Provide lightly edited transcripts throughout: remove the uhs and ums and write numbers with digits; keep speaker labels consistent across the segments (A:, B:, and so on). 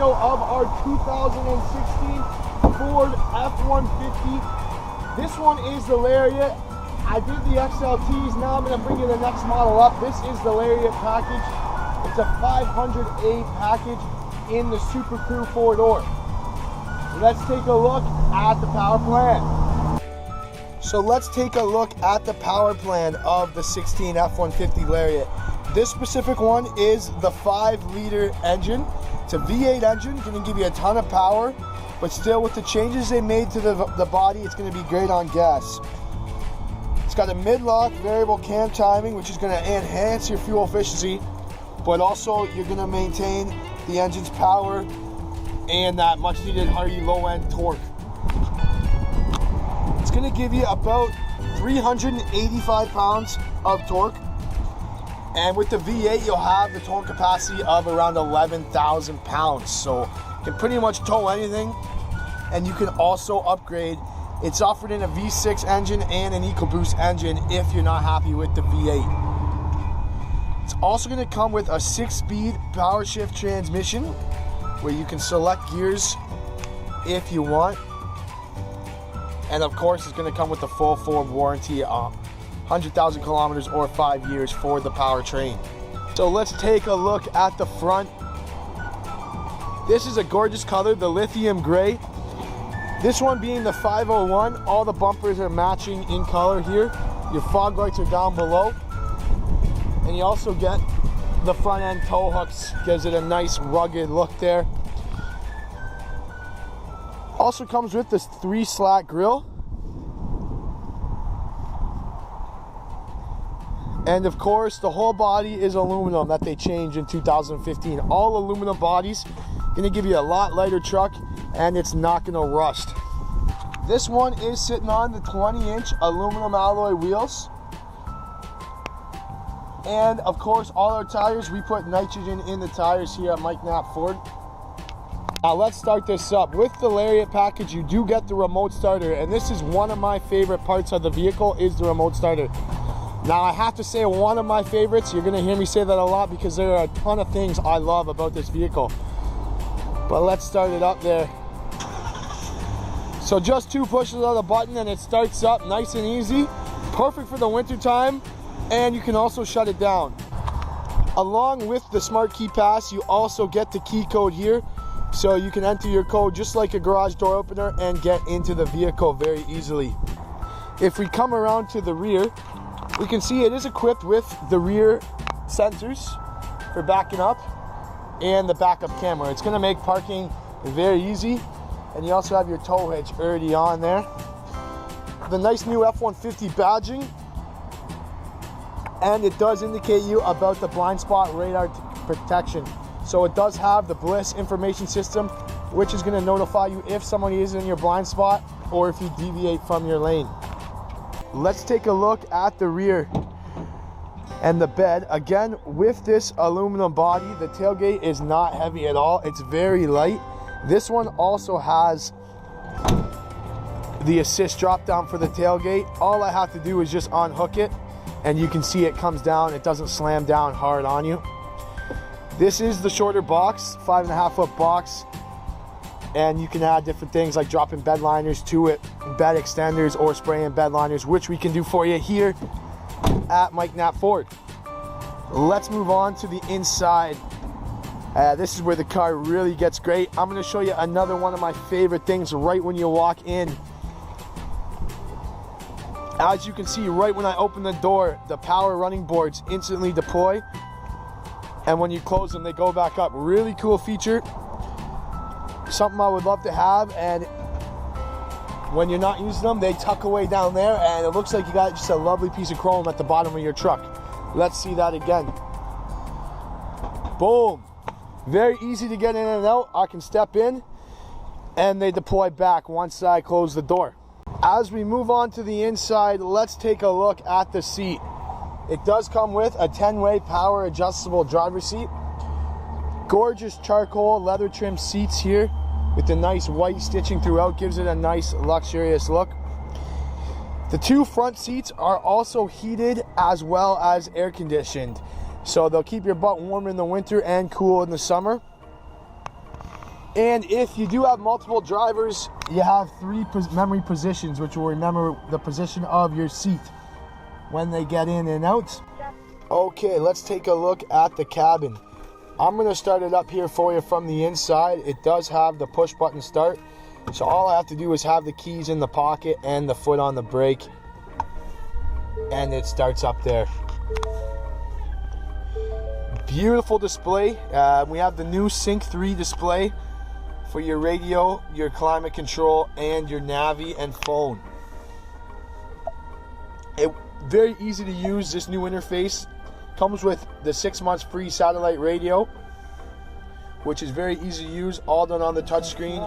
A: video of our 2016 Ford F-150. This one is the Lariat. I did the XLTs, now I'm going to bring you the next model up. This is the Lariat package. It's a 500A package in the Super Crew 4-door. Let's take a look at the power plan. So let's take a look at the power plan of the 16 F-150 Lariat. This specific one is the 5-liter engine. It's a V8 engine, going to give you a ton of power, but still with the changes they made to the body, it's going to be great on gas. It's got a mid-lock variable cam timing, which is going to enhance your fuel efficiency, but also you're going to maintain the engine's power and that much needed hearty low-end torque. It's going to give you about 385 pounds of torque. And with the V8, you'll have the towing capacity of around 11,000 pounds. So you can pretty much tow anything. And you can also upgrade. It's offered in a V6 engine and an EcoBoost engine if you're not happy with the V8. It's also going to come with a 6-speed power shift transmission where you can select gears if you want. And of course, it's going to come with a full Ford warranty, 100,000 kilometers or 5 years for the powertrain. So let's take a look at the front. This is a gorgeous color, the lithium gray. This one being the 501, all the bumpers are matching in color here. Your fog lights are down below. And you also get the front end tow hooks, gives it a nice rugged look there. Also comes with this 3-slat grille. And of course, the whole body is aluminum that they changed in 2015. All aluminum bodies, gonna give you a lot lighter truck, and it's not gonna rust. This one is sitting on the 20-inch aluminum alloy wheels. And of course, all our tires, we put nitrogen in the tires here at Knapp Ford. Now let's start this up. With the Lariat package, you do get the remote starter, and this is one of my favorite parts of the vehicle, is the remote starter. Now I have to say one of my favorites, you're gonna hear me say that a lot because there are a ton of things I love about this vehicle. But let's start it up there. So just 2 pushes of the button and it starts up nice and easy. Perfect for the winter time, and you can also shut it down. Along with the smart key pass, you also get the key code here. So you can enter your code just like a garage door opener and get into the vehicle very easily. If we come around to the rear, we can see it is equipped with the rear sensors for backing up and the backup camera. It's going to make parking very easy, and you also have your tow hitch already on there. The nice new F-150 badging, and it does indicate you about the blind spot radar protection. So it does have the Bliss information system, which is going to notify you if somebody is in your blind spot or if you deviate from your lane. Let's take a look at the rear and the bed. Again, with this aluminum body, the tailgate is not heavy at all. It's very light. This one also has the assist drop down for the tailgate. All I have to do is just unhook it, and you can see it comes down. It doesn't slam down hard on you. This is the shorter box, 5.5-foot box. And you can add different things like dropping bed liners to it, bed extenders, or spraying bed liners, which we can do for you here at Knapp Ford. Let's move on to the inside. This is where the car really gets great. I'm going to show you another one of my favorite things right when you walk in. As you can see, right when I open the door, the power running boards instantly deploy. And when you close them, they go back up. Really cool feature. Something I would love to have, and when you're not using them, they tuck away down there, and it looks like you got just a lovely piece of chrome at the bottom of your truck. Let's see that again. Boom. Very easy to get in and out. I can step in, and they deploy back once I close the door. As we move on to the inside, let's take a look at the seat. It does come with a 10-way power adjustable driver's seat. Gorgeous charcoal leather trim seats here with the nice white stitching throughout, gives it a nice luxurious look. The 2 front seats are also heated as well as air conditioned, so they'll keep your butt warm in the winter and cool in the summer. And if you do have multiple drivers, you have 3 memory positions, which will remember the position of your seat when they get in and out. Okay, let's take a look at the cabin. I'm going to start it up here for you from the inside. It does have the push button start. So all I have to do is have the keys in the pocket and the foot on the brake. And it starts up there. Beautiful display. We have the new Sync 3 display for your radio, your climate control, and your Navi and phone. Very easy to use, this new interface. Comes with the 6 months free satellite radio, which is very easy to use, all done on the touchscreen.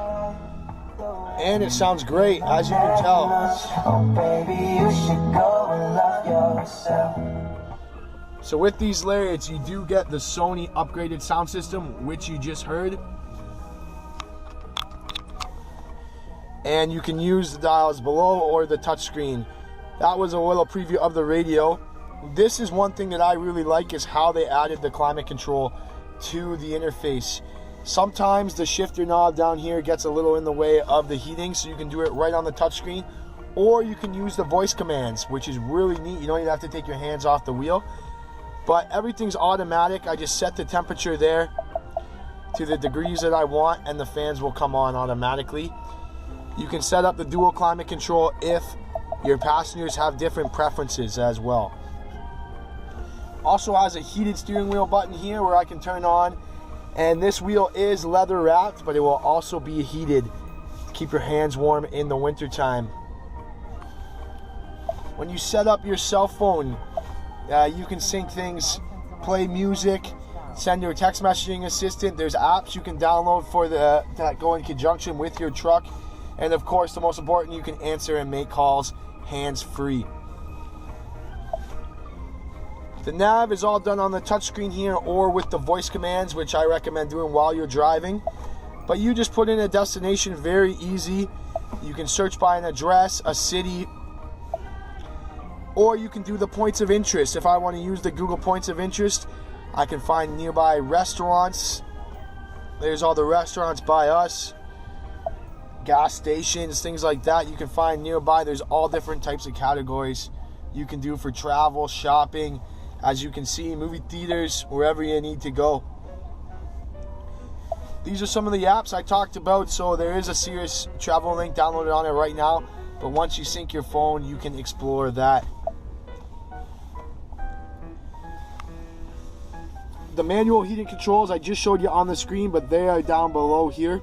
A: And it sounds great, as you can tell. Oh, baby, you should go and love yourself. So with these Lariats, you do get the Sony upgraded sound system, which you just heard. And you can use the dials below or the touchscreen. That was a little preview of the radio. This is one thing that I really like, is how they added the climate control to the interface. Sometimes the shifter knob down here gets a little in the way of the heating, so you can do it right on the touchscreen. Or you can use the voice commands, which is really neat. You don't even have to take your hands off the wheel. But everything's automatic. I just set the temperature there to the degrees that I want, and the fans will come on automatically. You can set up the dual climate control if your passengers have different preferences as well. Also has a heated steering wheel button here where I can turn on, and this wheel is leather wrapped, but it will also be heated to keep your hands warm in the winter time. When you set up your cell phone, you can sync things, play music, send your text messaging assistant. There's apps you can download for that go in conjunction with your truck. And of course, the most important, you can answer and make calls hands-free. The nav is all done on the touchscreen here or with the voice commands, which I recommend doing while you're driving. But you just put in a destination, very easy. You can search by an address, a city, or you can do the points of interest. If I want to use the Google points of interest, I can find nearby restaurants. There's all the restaurants by us. Gas stations, things like that you can find nearby. There's all different types of categories you can do for travel, shopping, as you can see, movie theaters, wherever you need to go. These are some of the apps I talked about. So there is a serious travel link downloaded on it right now, but once you sync your phone, you can explore that. The manual heating controls I just showed you on the screen, but they are down below here.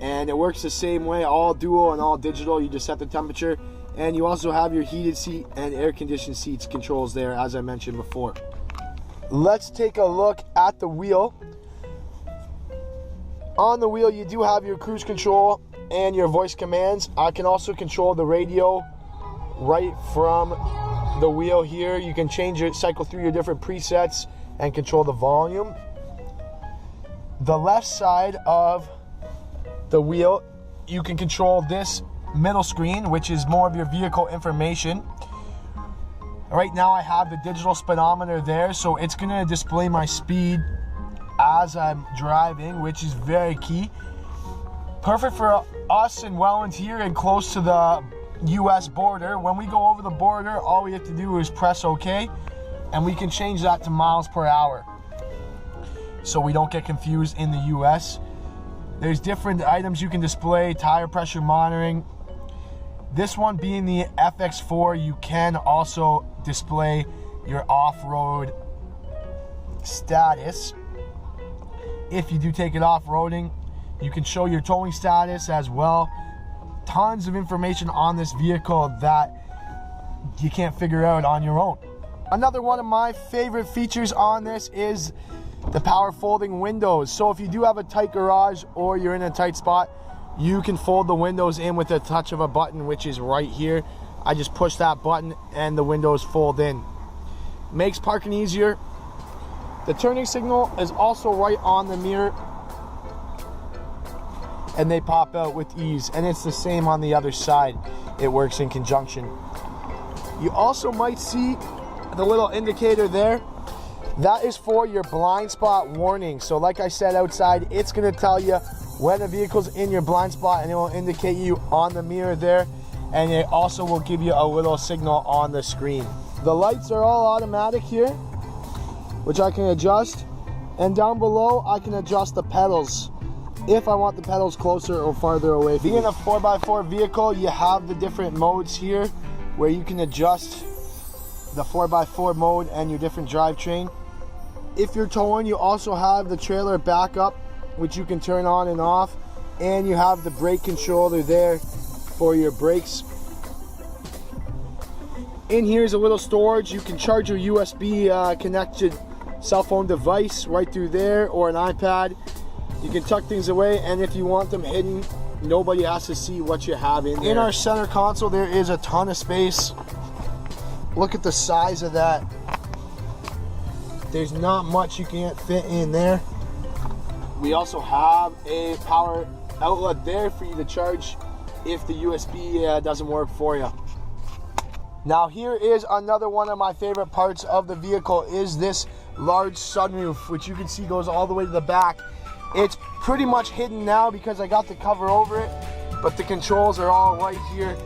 A: And it works the same way, all dual and all digital. You just set the temperature, and you also have your heated seat and air conditioned seats controls there, as I mentioned before. Let's take a look at the wheel. On the wheel, you do have your cruise control and your voice commands. I can also control the radio right from the wheel here. You can change it, cycle through your different presets and control the volume. The left side of the wheel, you can control this middle screen, which is more of your vehicle information. Right now I have the digital speedometer there, so it's going to display my speed as I'm driving, which is very key. Perfect for us in Welland here and close to the US border. When we go over the border, all we have to do is press OK, and we can change that to miles per hour so we don't get confused in the US. There's different items you can display, tire pressure monitoring. This one being the FX4, you can also display your off-road status. If you do take it off-roading, you can show your towing status as well. Tons of information on this vehicle that you can't figure out on your own. Another one of my favorite features on this is the power folding windows. So if you do have a tight garage or you're in a tight spot, you can fold the windows in with a touch of a button, which is right here. I just push that button and the windows fold in. Makes parking easier. The turning signal is also right on the mirror, and they pop out with ease, and it's the same on the other side. It works in conjunction. You also might see the little indicator there. That is for your blind spot warning. So like I said outside, it's gonna tell you when a vehicle's in your blind spot, and it will indicate you on the mirror there, and it also will give you a little signal on the screen. The lights are all automatic here, which I can adjust, and down below I can adjust the pedals if I want the pedals closer or farther away from Being a 4x4 vehicle, you have the different modes here where you can adjust the 4x4 mode and your different drivetrain. If you're towing, you also have the trailer backup, which you can turn on and off, and you have the brake controller there for your brakes. In here is a little storage. You can charge your USB connected cell phone device right through there, or an iPad. You can tuck things away, and if you want them hidden, nobody has to see what you have in there. In our center console, there is a ton of space. Look at the size of that. There's not much you can't fit in there. We also have a power outlet there for you to charge if the USB doesn't work for you. Now here is another one of my favorite parts of the vehicle, is this large sunroof, which you can see goes all the way to the back. It's pretty much hidden now because I got the cover over it, but the controls are all right here,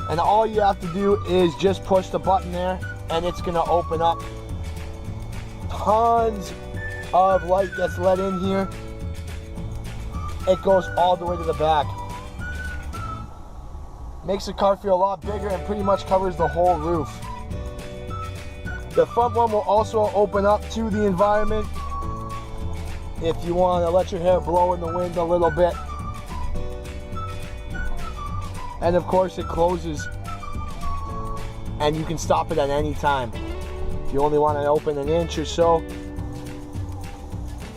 A: and all you have to do is just push the button there and it's gonna open up. Tons of light gets let in here. It goes all the way to the back. Makes the car feel a lot bigger and pretty much covers the whole roof. The front one will also open up to the environment if you want to let your hair blow in the wind a little bit. And of course it closes, and you can stop it at any time. If you only want to open an inch or so,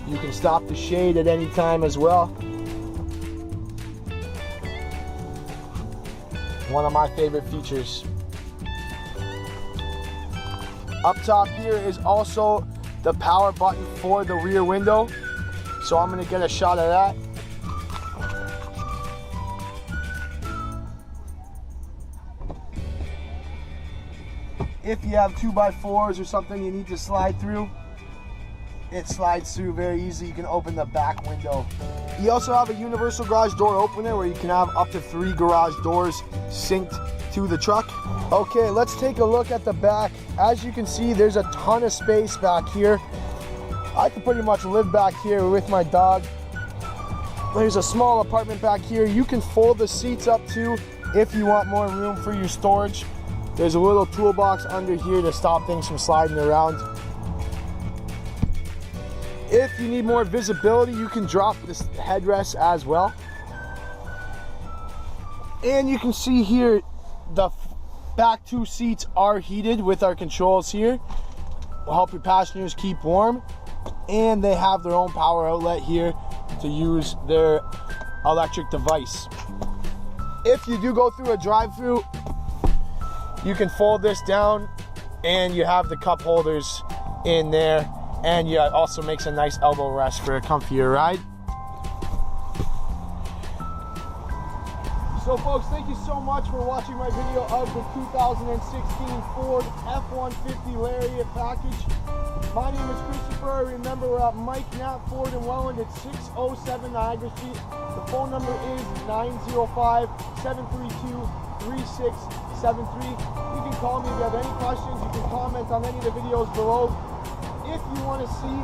A: you can stop the shade at any time as well. One of my favorite features. Up top here is also the power button for the rear window. So I'm gonna get a shot of that. If you have 2x4s or something you need to slide through, it slides through very easily. You can open the back window. You also have a universal garage door opener where you can have up to 3 garage doors synced to the truck. Okay, let's take a look at the back. As you can see, there's a ton of space back here. I could pretty much live back here with my dog. There's a small apartment back here. You can fold the seats up too if you want more room for your storage. There's a little toolbox under here to stop things from sliding around. If you need more visibility, you can drop this headrest as well. And you can see here, the back 2 seats are heated with our controls here. Will help your passengers keep warm. And they have their own power outlet here to use their electric device. If you do go through a drive-through, you can fold this down and you have the cup holders in there, and it also makes a nice elbow rest for a comfier ride. So folks, thank you so much for watching my video of the 2016 Ford F-150 Lariat package. My name is Christopher. Remember, we're at Knapp Ford in Welland at 607 Niagara Street. The phone number is 905-732-3673. You can call me if you have any questions. You can comment on any of the videos below. If you want to see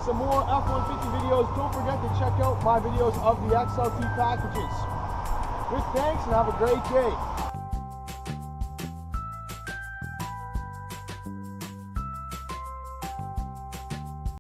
A: some more F-150 videos, don't forget to check out my videos of the XLT packages. With thanks, and have a great day.